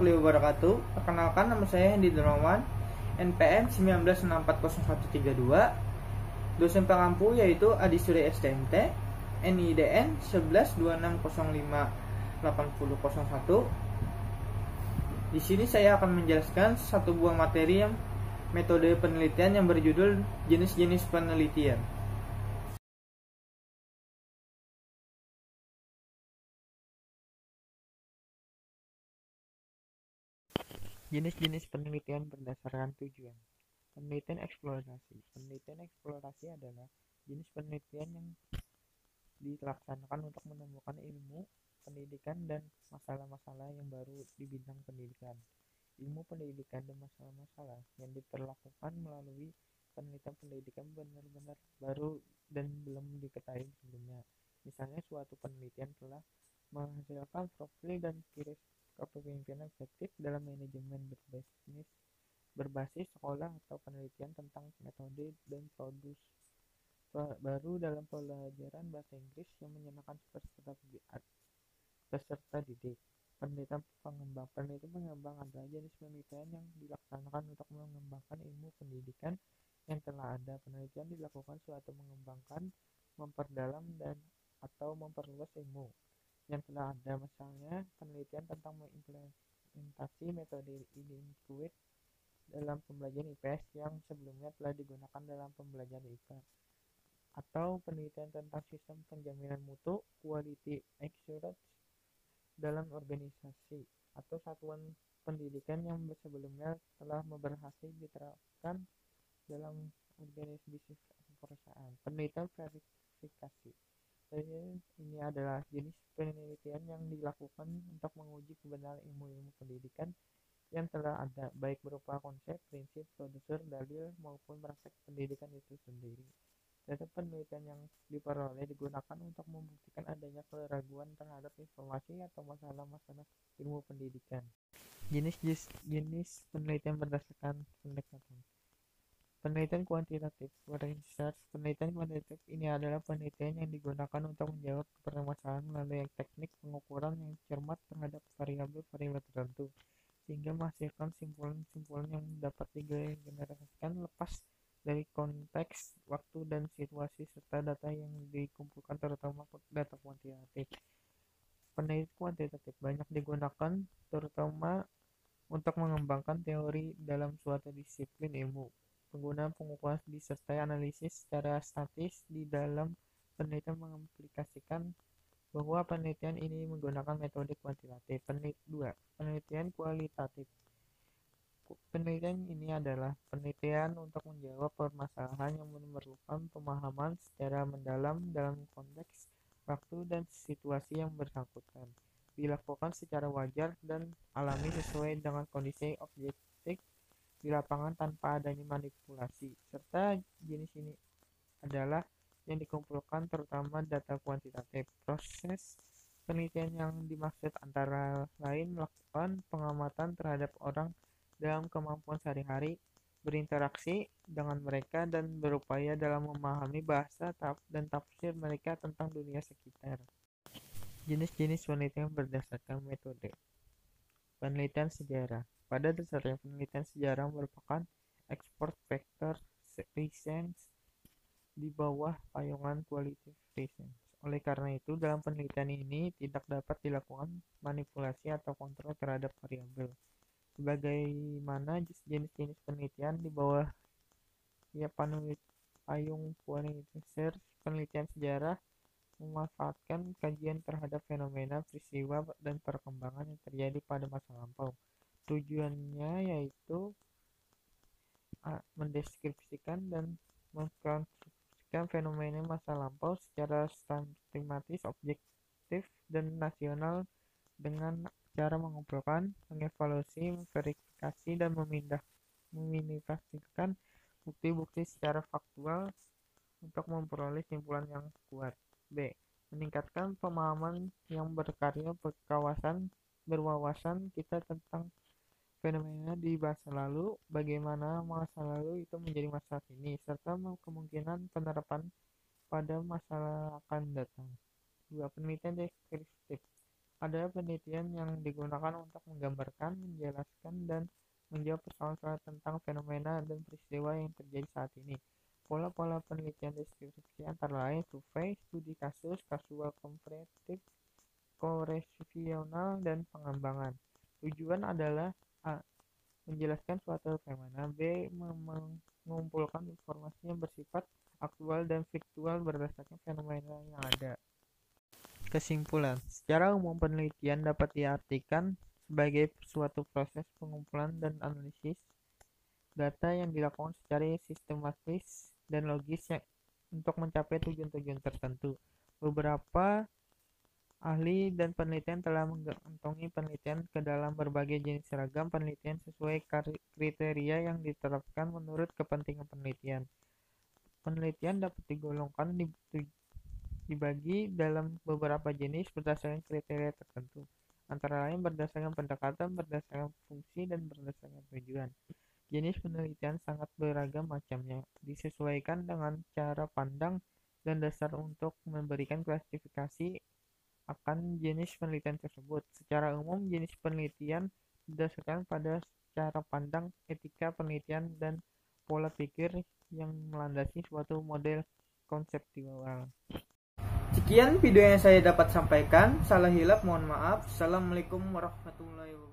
warahmatullahi wabarakatuh. Perkenalkan, nama saya Hendy Dermawan, NPM 19640132. Dosen pengampu yaitu Adisuri STMT, NIDN 1126058001. Di sini saya akan menjelaskan satu buah materi yang metode penelitian yang berjudul jenis-jenis penelitian. Jenis-jenis penelitian berdasarkan tujuan. Penelitian eksplorasi. Penelitian eksplorasi adalah jenis penelitian yang dilaksanakan untuk menemukan ilmu, pendidikan, dan masalah-masalah yang baru di bidang pendidikan. Ilmu pendidikan dan masalah-masalah yang diperlakukan melalui penelitian pendidikan benar-benar baru dan belum diketahui sebelumnya. Misalnya, suatu penelitian telah menghasilkan profil dan ciri kepemimpinan efektif dalam manajemen berbasis sekolah, atau penelitian tentang metode dan produk baru dalam pelajaran bahasa Inggris yang menyenangkan peserta didik. Penelitian pengembang. Penelitian pengembang adalah jenis penelitian yang dilaksanakan untuk mengembangkan ilmu pendidikan yang telah ada. Penelitian dilakukan suatu mengembangkan, memperdalam, dan atau memperluas ilmu yang telah ada. Misalnya, penelitian tentang mengimplementasi metode Intuit dalam pembelajaran IPS yang sebelumnya telah digunakan dalam pembelajaran IPA, atau penelitian tentang sistem penjaminan mutu (quality assurance) dalam organisasi atau satuan pendidikan yang sebelumnya telah berhasil diterapkan dalam organisasi perusahaan. Penelitian verifikasi. Ini adalah jenis penelitian yang dilakukan untuk menguji kebenaran ilmu-ilmu pendidikan yang telah ada, baik berupa konsep, prinsip, prosedur, dalil, maupun praktek pendidikan itu sendiri. Data penelitian yang diperoleh digunakan untuk membuktikan adanya keraguan terhadap informasi atau masalah-masalah ilmu pendidikan. Jenis penelitian berdasarkan pendekatan. Penelitian kuantitatif research. Penelitian kuantitatif ini adalah penelitian yang digunakan untuk menjawab permasalahan melalui teknik pengukuran yang cermat terhadap variabel-variabel tertentu, sehingga menghasilkan simpulan-simpulan yang dapat digenerasikan lepas dari konteks, waktu, dan situasi, serta data yang dikumpulkan, terutama data kuantitatif. Penelitian kuantitatif banyak digunakan terutama untuk mengembangkan teori dalam suatu disiplin ilmu. Penggunaan pengukuran disertai analisis secara statis di dalam penelitian mengimplikasikan bahwa penelitian ini menggunakan metode kuantitatif. Penelitian kualitatif. Penelitian ini adalah penelitian untuk menjawab permasalahan yang memerlukan pemahaman secara mendalam dalam konteks, waktu, dan situasi yang bersangkutan. Dilakukan secara wajar dan alami sesuai dengan kondisi objektif di lapangan tanpa adanya manipulasi. Serta jenis ini adalah yang dikumpulkan terutama data kuantitatif. Proses penelitian yang dimaksud antara lain melakukan pengamatan terhadap orang dalam kemampuan sehari-hari, berinteraksi dengan mereka, dan berupaya dalam memahami bahasa dan tafsir mereka tentang dunia sekitar. Jenis-jenis penelitian berdasarkan metode. Penelitian sejarah. Pada dasarnya, penelitian sejarah merupakan export vector research di bawah payungan qualitative research. Oleh karena itu, dalam penelitian ini tidak dapat dilakukan manipulasi atau kontrol terhadap variabel. Sebagaimana jenis-jenis penelitian di bawah payung qualitative research, penelitian sejarah memanfaatkan kajian terhadap fenomena, peristiwa, dan perkembangan yang terjadi pada masa lampau. Tujuannya yaitu mendeskripsikan dan mengkonstruksikan fenomena masa lampau secara sistematis, objektif, dan nasional dengan cara mengumpulkan, mengevaluasi, memverifikasi, dan memanipulasikan bukti-bukti secara faktual untuk memperoleh simpulan yang kuat. B. Meningkatkan pemahaman yang berkarya berwawasan kita tentang fenomena di masa lalu, bagaimana masa lalu itu menjadi masa kini, serta kemungkinan penerapan pada masa akan datang. 2. Penelitian deskriptif. Ada penelitian yang digunakan untuk menggambarkan, menjelaskan, dan menjawab persoalan-persoalan tentang fenomena dan peristiwa yang terjadi saat ini. Pola-pola penelitian deskripsi antara lain survei, studi kasus, kasual komparatif, koresional, dan pengembangan. Tujuan adalah A. Menjelaskan suatu fenomena, B. Mengumpulkan informasi yang bersifat aktual dan faktual berdasarkan fenomena yang ada. Kesimpulan, secara umum penelitian dapat diartikan sebagai suatu proses pengumpulan dan analisis data yang dilakukan secara sistematis dan logis untuk mencapai tujuan-tujuan tertentu. Beberapa ahli dan penelitian telah mengantongi penelitian ke dalam berbagai jenis ragam penelitian sesuai kriteria yang diterapkan menurut kepentingan penelitian. Penelitian dapat digolongkan dibagi dalam beberapa jenis berdasarkan kriteria tertentu, antara lain berdasarkan pendekatan, berdasarkan fungsi, dan berdasarkan tujuan. Jenis penelitian sangat beragam macamnya, disesuaikan dengan cara pandang dan dasar untuk memberikan klasifikasi akan jenis penelitian tersebut. Secara umum, jenis penelitian didasarkan pada cara pandang, etika penelitian, dan pola pikir yang melandasi suatu model konseptual. Sekian video yang saya dapat sampaikan. Salah hilap mohon maaf. Assalamualaikum warahmatullahi wabarakatuh.